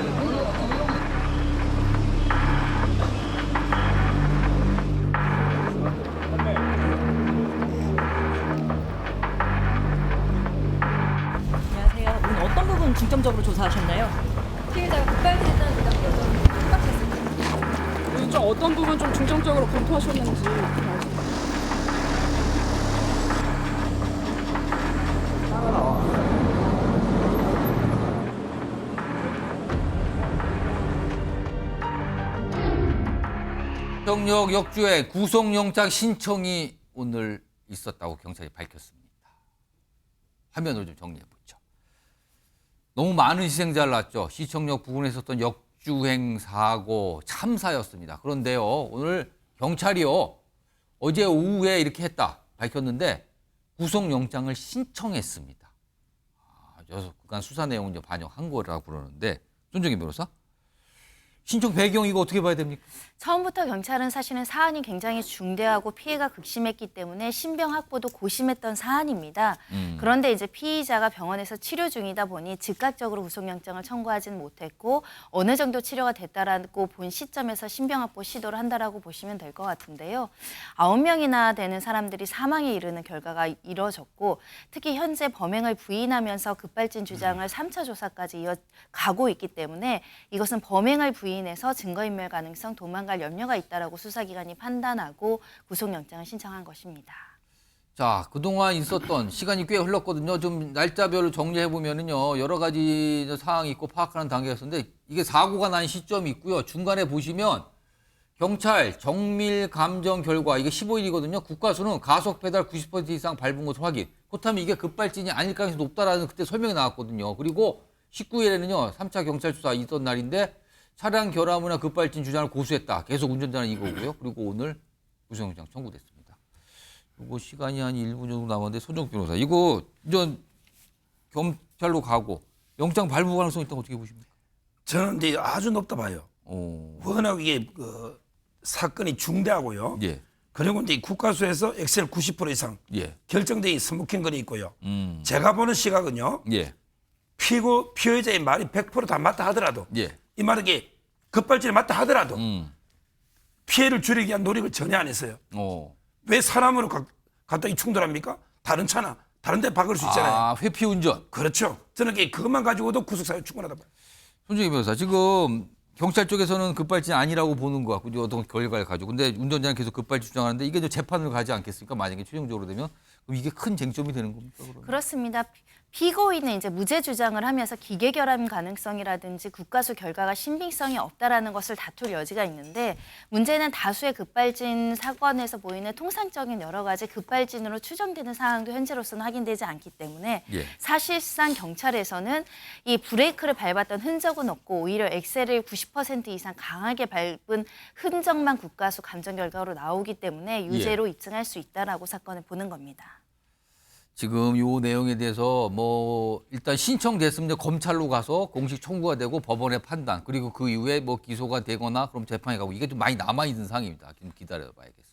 안녕하세요. 오늘 어떤 부분 중점적으로 조사하셨나요? 피해자가 급발진했다는 주장 여전히 똑같았습니다. 요즘 좀 어떤 부분 좀 중점적으로 검토하셨는지 말씀. 정력 역주행 구속영장 신청이 오늘 있었다고 경찰이 밝혔습니다. 화면으로 좀 정리해보죠. 너무 많은 희생자를 낳았죠. 시청역 부근에 있었던 역주행 사고 참사였습니다. 그런데요, 오늘 경찰이요, 어제 오후에 이렇게 했다 밝혔는데 구속영장을 신청했습니다. 그래서 그간 수사 내용을 이제 반영한 거라고 그러는데, 손정희 변호사? 신청 배경 이거 어떻게 봐야 됩니까? 처음부터 경찰은 사실은 사안이 굉장히 중대하고 피해가 극심했기 때문에 신병 확보도 고심했던 사안입니다. 그런데 이제 피의자가 병원에서 치료 중이다 보니 즉각적으로 구속영장을 청구하지는 못했고 어느 정도 치료가 됐다라고 본 시점에서 신병 확보 시도를 한다라고 보시면 될 것 같은데요. 9명이나 되는 사람들이 사망에 이르는 결과가 이뤄졌고 특히 현재 범행을 부인하면서 급발진 주장을 3차 조사까지 이어가고 있기 때문에 이것은 범행을 부인해서 증거인멸 가능성, 도망갈 염려가 있다라고 수사기관이 판단하고 구속영장을 신청한 것입니다. 자, 그동안 있었던 시간이 꽤 흘렀거든요. 좀 날짜별로 정리해보면은요, 여러 가지 사항이 있고 파악하는 단계였었는데, 이게 사고가 난 시점이 있고요. 중간에 보시면 경찰 정밀 감정 결과, 이게 15일이거든요. 국가수는 가속 페달 90% 이상 밟은 것을 확인. 그렇다면 이게 급발진이 아닐 가능성이 높다라는 그때 설명이 나왔거든요. 그리고 19일에는요, 3차 경찰 수사 있던 날인데, 차량 결함이나 급발진 주장을 고수했다. 계속 운전자는 이거고요. 그리고 오늘 구속영장 청구됐습니다. 이거 시간이 한 1분 정도 남았는데 손정 변호사, 이거 이제 경찰로 가고 영장 발부 가능성 있다고 어떻게 보십니까? 저는 이제 아주 높다 봐요. 워낙 이게 사건이 중대하고요. 예. 그리고 이제 국가수에서 엑셀 90% 이상 예. 결정된 스모킹 건이 있고요. 제가 보는 시각은요. 예. 피해자의 말이 100% 다 맞다 하더라도 예. 이 말은 이게 급발진이 맞다 하더라도 피해를 줄이기 위한 노력을 전혀 안 했어요. 왜 사람으로 갑자기 충돌합니까? 다른 차나 다른 데 박을 수 있잖아요. 아, 회피 운전. 그렇죠. 저는 그것만 가지고도 구속사유 충분하다 봐요. 손정희 변호사, 지금 경찰 쪽에서는 급발진 아니라고 보는 것 같고 어떤 결과를 가지고, 근데 운전자는 계속 급발진 주장하는데 이게 좀 재판을 가지 않겠습니까? 만약에 최종적으로 되면 그럼 이게 큰 쟁점이 되는 겁니까? 그러면? 그렇습니다. 피고인은 이제 무죄 주장을 하면서 기계 결함 가능성이라든지 국가수 결과가 신빙성이 없다라는 것을 다툴 여지가 있는데, 문제는 다수의 급발진 사건에서 보이는 통상적인 여러 가지 급발진으로 추정되는 사항도 현재로서는 확인되지 않기 때문에 예. 사실상 경찰에서는 이 브레이크를 밟았던 흔적은 없고 오히려 엑셀을 90% 이상 강하게 밟은 흔적만 국가수 감정 결과로 나오기 때문에 유죄로 입증할 수 있다라고 사건을 보는 겁니다. 지금 요 내용에 대해서 뭐 일단 신청됐으면 검찰로 가서 공식 청구가 되고 법원의 판단, 그리고 그 이후에 뭐 기소가 되거나 그럼 재판에 가고, 이게 좀 많이 남아 있는 상황입니다. 좀 기다려 봐야겠습니다.